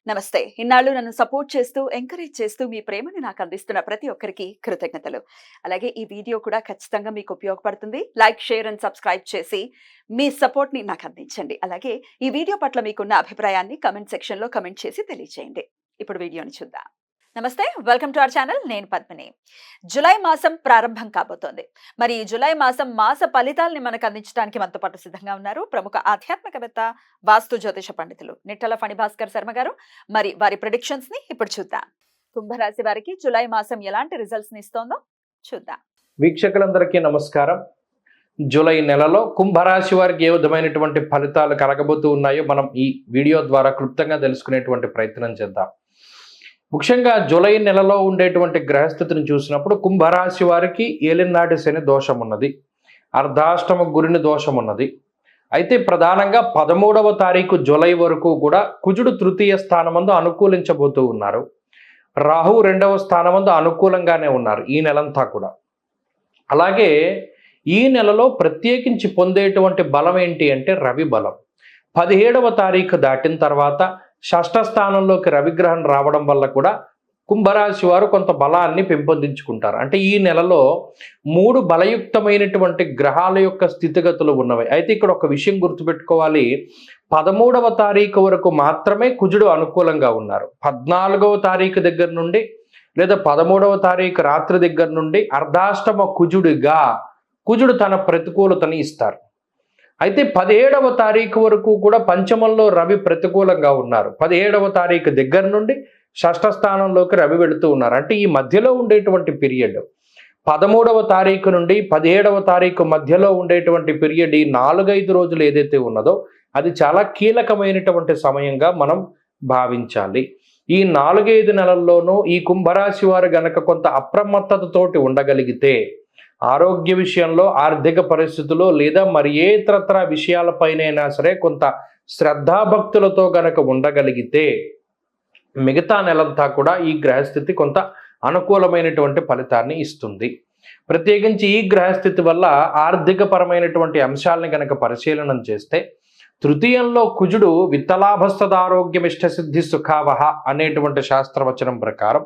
నమస్తే. ఇన్నాళ్ళు నన్ను సపోర్ట్ చేస్తూ, ఎంకరేజ్ చేస్తూ మీ ప్రేమని నాకు అందిస్తున్న ప్రతి ఒక్కరికి కృతజ్ఞతలు. అలాగే ఈ వీడియో కూడా ఖచ్చితంగా మీకు ఉపయోగపడుతుంది. లైక్, షేర్ అండ్ సబ్స్క్రైబ్ చేసి మీ సపోర్ట్‌ని నాకు అందించండి. అలాగే ఈ వీడియో పట్ల మీకున్న అభిప్రాయాన్ని కామెంట్ సెక్షన్‌లో కామెంట్ చేసి తెలియజేయండి. ఇప్పుడు వీడియోని చూద్దాం. నమస్తే. Welcome to our channel. నేను పద్మిని. జులై మాసం ప్రారంభం కాబోతోంది. మరి ఈ జులై మాసం మాస ఫలితాల్ని మనకు అందించడానికి మనతో పాటు సిద్ధంగా ఉన్నారు ప్రముఖ ఆధ్యాత్మికవేత్త, వాస్తు జ్యోతిష పండితులు నిట్టల ఫణిభాస్కర్ శర్మ గారు. మరి వారి ప్రెడిక్షన్స్ ని ఇప్పుడు చూద్దాం. కుంభరాశి వారికి జులై మాసం ఎలాంటి రిజల్ట్స్ ని ఇస్తోందో చూద్దాం. వీక్షకులందరికీ నమస్కారం. జూలై నెలలో కుంభరాశి వారికి ఏ విధమైనటువంటి ఫలితాలు కలగబోతూ ఉన్నాయో మనం ఈ వీడియో ద్వారా క్లుప్తంగా తెలుసుకునేటువంటి ప్రయత్నం చేద్దాం. ముఖ్యంగా జూలై నెలలో ఉండేటువంటి గ్రహస్థితిని చూసినప్పుడు కుంభరాశి వారికి ఏలినాటి శని దోషం ఉన్నది, అర్ధాష్టమ గురుని దోషం ఉన్నది. అయితే ప్రధానంగా 13వ తారీఖు జూలై వరకు కూడా కుజుడు తృతీయ స్థానమందు అనుకూలించబోతూ ఉన్నారు. రాహు 2వ స్థానమందు అనుకూలంగానే ఉన్నారు ఈ నెలంతా కూడా. అలాగే ఈ నెలలో ప్రత్యేకించి పొందేటువంటి బలం ఏంటి అంటే రవి బలం. 17వ తారీఖు దాటిన తర్వాత షష్ఠ స్థానంలోకి రవిగ్రహం రావడం వల్ల కూడా కుంభరాశి వారు కొంత బలాన్ని పెంపొందించుకుంటారు. అంటే ఈ నెలలో 3 బలయుక్తమైనటువంటి గ్రహాల యొక్క స్థితిగతులు ఉన్నవి. అయితే ఇక్కడ ఒక విషయం గుర్తుపెట్టుకోవాలి. 13వ తారీఖు వరకు మాత్రమే కుజుడు అనుకూలంగా ఉన్నారు. 14వ తారీఖు దగ్గర నుండి లేదా 13వ తారీఖు రాత్రి దగ్గర నుండి అర్ధాష్టమ కుజుడు తన ప్రతికూలతని ఇస్తారు. అయితే 17వ తారీఖు వరకు కూడా పంచమంలో రవి ప్రతికూలంగా ఉన్నారు. 17వ తారీఖు దగ్గర నుండి షష్ఠ స్థానంలోకి రవి వెళుతూ ఉన్నారు. అంటే ఈ మధ్యలో ఉండేటువంటి పీరియడ్ 13వ తారీఖు నుండి 17వ తారీఖు మధ్యలో ఉండేటువంటి పీరియడ్, ఈ 4-5 రోజులు ఏదైతే ఉన్నదో అది చాలా కీలకమైనటువంటి సమయంగా మనం భావించాలి. ఈ 4-5 నెలల్లోనూ ఈ కుంభరాశి వారు గనక కొంత అప్రమత్తతతోటి ఉండగలిగితే, ఆరోగ్య విషయంలో, ఆర్థిక పరిస్థితుల్లో లేదా మరి ఏ ఇతరత్ర విషయాలపైనైనా సరే కొంత శ్రద్ధాభక్తులతో గనక ఉండగలిగితే మిగతా నెలంతా కూడా ఈ గ్రహస్థితి కొంత అనుకూలమైనటువంటి ఫలితాన్ని ఇస్తుంది. ప్రత్యేకించి ఈ గ్రహస్థితి వల్ల ఆర్థిక పరమైనటువంటి అంశాలను గనక పరిశీలనం చేస్తే, తృతీయంలో కుజుడు విత్తలాభస్తదారోగ్యమిష్టసిద్ధి సుఖావహ అనేటువంటి శాస్త్రవచనం ప్రకారం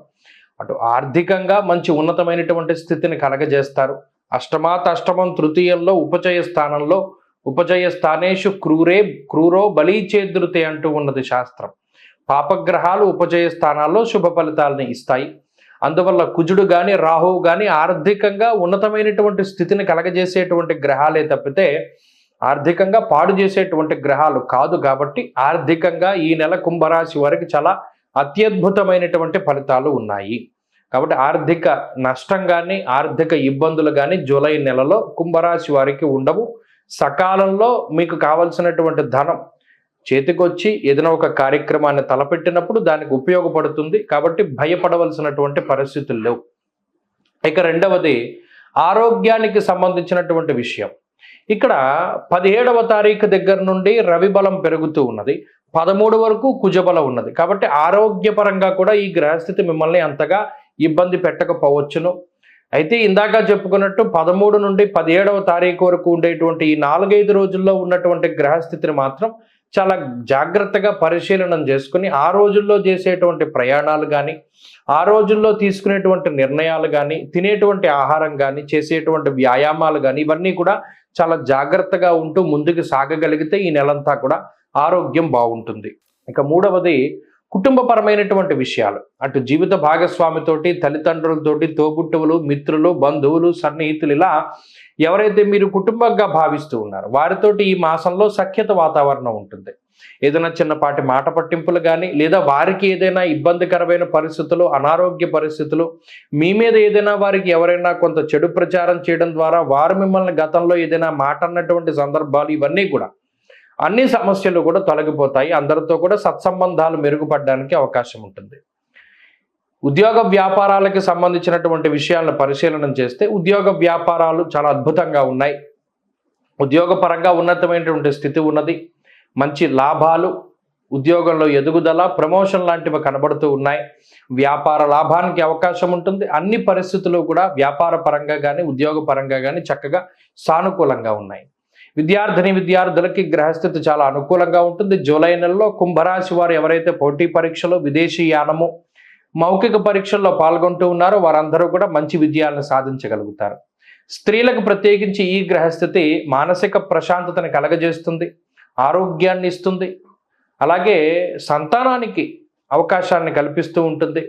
అటు ఆర్థికంగా మంచి ఉన్నతమైనటువంటి స్థితిని కలగజేస్తారు. అష్టమం తృతీయంలో ఉపచయ స్థానేషు క్రూరో బలీచేదృతే అంటూ ఉన్నది శాస్త్రం. పాపగ్రహాలు ఉపచయ స్థానాల్లో శుభ ఫలితాలని ఇస్తాయి. అందువల్ల కుజుడు కానీ రాహువు కానీ ఆర్థికంగా ఉన్నతమైనటువంటి స్థితిని కలగజేసేటువంటి గ్రహాలే తప్పితే ఆర్థికంగా పాడు చేసేటువంటి గ్రహాలు కాదు. కాబట్టి ఆర్థికంగా ఈ నెల కుంభరాశి వారికి చాలా అత్యద్భుతమైనటువంటి ఫలితాలు ఉన్నాయి. కాబట్టి ఆర్థిక నష్టం కానీ ఆర్థిక ఇబ్బందులు కానీ జూలై నెలలో కుంభరాశి వారికి ఉండవు. సకాలంలో మీకు కావలసినటువంటి ధనం చేతికొచ్చి ఏదైనా ఒక కార్యక్రమాన్ని తలపెట్టినప్పుడు దానికి ఉపయోగపడుతుంది. కాబట్టి భయపడవలసినటువంటి పరిస్థితులు లేవు. ఇక రెండవది ఆరోగ్యానికి సంబంధించినటువంటి విషయం. ఇక్కడ 17వ తారీఖు దగ్గర నుండి రవి బలం పెరుగుతూ ఉన్నది, 13 వరకు కుజబలం ఉన్నది. కాబట్టి ఆరోగ్యపరంగా కూడా ఈ గ్రహస్థితి మిమ్మల్ని అంతగా ఇబ్బంది పెట్టకపోవచ్చును. అయితే ఇందాక చెప్పుకున్నట్టు 13 నుండి 17వ తారీఖు వరకు ఉండేటువంటి ఈ 4-5 రోజుల్లో ఉన్నటువంటి గ్రహస్థితిని మాత్రం చాలా జాగ్రత్తగా పరిశీలనం చేసుకుని ఆ రోజుల్లో చేసేటువంటి ప్రయాణాలు కానీ, ఆ రోజుల్లో తీసుకునేటువంటి నిర్ణయాలు కానీ, తినేటువంటి ఆహారం కానీ, చేసేటువంటి వ్యాయామాలు కానీ ఇవన్నీ కూడా చాలా జాగ్రత్తగా ఉంటూ ముందుకు సాగగలిగితే ఈ నెలంతా కూడా ఆరోగ్యం బాగుంటుంది. ఇక మూడవది కుటుంబపరమైనటువంటి విషయాలు. అటు జీవిత భాగస్వామితోటి, తల్లిదండ్రులతోటి, తోబుట్టువులు, మిత్రులు, బంధువులు, సన్నిహితులు ఇలా ఎవరైతే మీరు కుటుంబంగా భావిస్తూ ఉన్నారో వారితోటి ఈ మాసంలో సఖ్యత వాతావరణం ఉంటుంది. ఏదైనా చిన్నపాటి మాట పట్టింపులు కానీ లేదా వారికి ఏదైనా ఇబ్బందికరమైన పరిస్థితులు, అనారోగ్య పరిస్థితులు, మీ మీద ఏదైనా వారికి ఎవరైనా కొంత చెడు ప్రచారం చేయడం ద్వారా వారు మిమ్మల్ని గతంలో ఏదైనా మాట అన్నటువంటి సందర్భాలు, ఇవన్నీ కూడా అన్ని సమస్యలు కూడా తొలగిపోతాయి. అందరితో కూడా సత్సంబంధాలు మెరుగుపడడానికి అవకాశం ఉంటుంది. ఉద్యోగ వ్యాపారాలకు సంబంధించినటువంటి విషయాలను పరిశీలన చేస్తే ఉద్యోగ వ్యాపారాలు చాలా అద్భుతంగా ఉన్నాయి. ఉద్యోగపరంగా ఉన్నతమైనటువంటి స్థితి ఉన్నది. మంచి లాభాలు, ఉద్యోగంలో ఎదుగుదల, ప్రమోషన్ లాంటివి కనబడుతూ ఉన్నాయి. వ్యాపార లాభానికి అవకాశం ఉంటుంది. అన్ని పరిస్థితులు కూడా వ్యాపార పరంగా కానీ ఉద్యోగ పరంగా కానీ చక్కగా సానుకూలంగా ఉన్నాయి. విద్యార్థులకి గ్రహస్థితి చాలా అనుకూలంగా ఉంటుంది. జూలై నెలలో కుంభరాశి వారు ఎవరైతే పోటీ పరీక్షలు, విదేశీ యానము, మౌఖిక పరీక్షల్లో పాల్గొంటూ ఉన్నారో వారందరూ కూడా మంచి విజయాలను సాధించగలుగుతారు. స్త్రీలకు ప్రత్యేకించి ఈ గ్రహస్థితి మానసిక ప్రశాంతతని కలగజేస్తుంది, ఆరోగ్యాన్ని ఇస్తుంది, అలాగే సంతానానికి అవకాశాన్ని కల్పిస్తూ ఉంటుంది.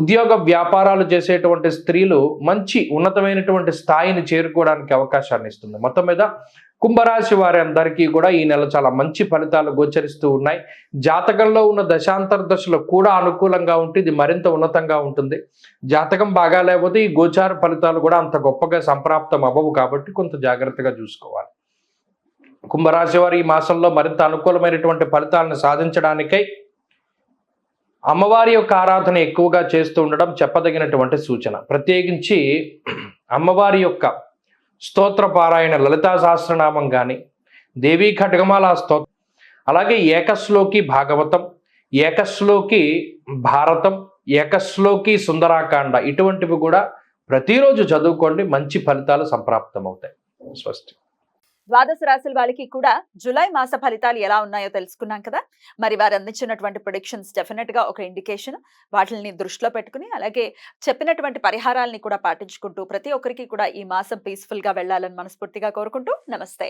ఉద్యోగ వ్యాపారాలు చేసేటువంటి స్త్రీలు మంచి ఉన్నతమైనటువంటి స్థాయిని చేరుకోవడానికి అవకాశాన్ని ఇస్తుంది. మొత్తం మీద కుంభరాశి వారి అందరికీ కూడా ఈ నెల చాలా మంచి ఫలితాలు గోచరిస్తూ ఉన్నాయి. జాతకంలో ఉన్న దశాంతర దశలు కూడా అనుకూలంగా ఉంటే ఇది మరింత ఉన్నతంగా ఉంటుంది. జాతకం బాగా లేకపోతే ఈ గోచార ఫలితాలు కూడా అంత గొప్పగా సంప్రాప్తం అవ్వవు, కాబట్టి కొంత జాగ్రత్తగా చూసుకోవాలి. కుంభరాశి వారు ఈ మాసంలో మరింత అనుకూలమైనటువంటి ఫలితాలను సాధించడానికై అమ్మవారి యొక్క ఆరాధన ఎక్కువగా చేస్తూ ఉండడం చెప్పదగినటువంటి సూచన. ప్రత్యేకించి అమ్మవారి యొక్క స్తోత్ర పారాయణ, లలితా సహస్రనామం కానీ, దేవీ ఖడ్గమాల స్తోత్రం, అలాగే ఏకశ్లోకి భాగవతం, ఏకశ్లోకి భారతం, ఏకశ్లోకి సుందరాకాండ ఇటువంటివి కూడా ప్రతిరోజు చదువుకోండి, మంచి ఫలితాలు సంప్రాప్తం అవుతాయి. స్వస్తి. ద్వాదశ రాశుల వాళ్ళకి కూడా జూలై మాస ఫలితాలు ఎలా ఉన్నాయో తెలుసుకున్నాం కదా. మరి వారు అందించినటువంటి ప్రొడిక్షన్స్ డెఫినెట్ గా ఒక ఇండికేషన్. వాటిని దృష్టిలో పెట్టుకుని అలాగే చెప్పినటువంటి పరిహారాలని కూడా పాటించుకుంటూ ప్రతి ఒక్కరికి కూడా ఈ మాసం పీస్ఫుల్ గా వెళ్ళాలని మనస్ఫూర్తిగా కోరుకుంటూ నమస్తే.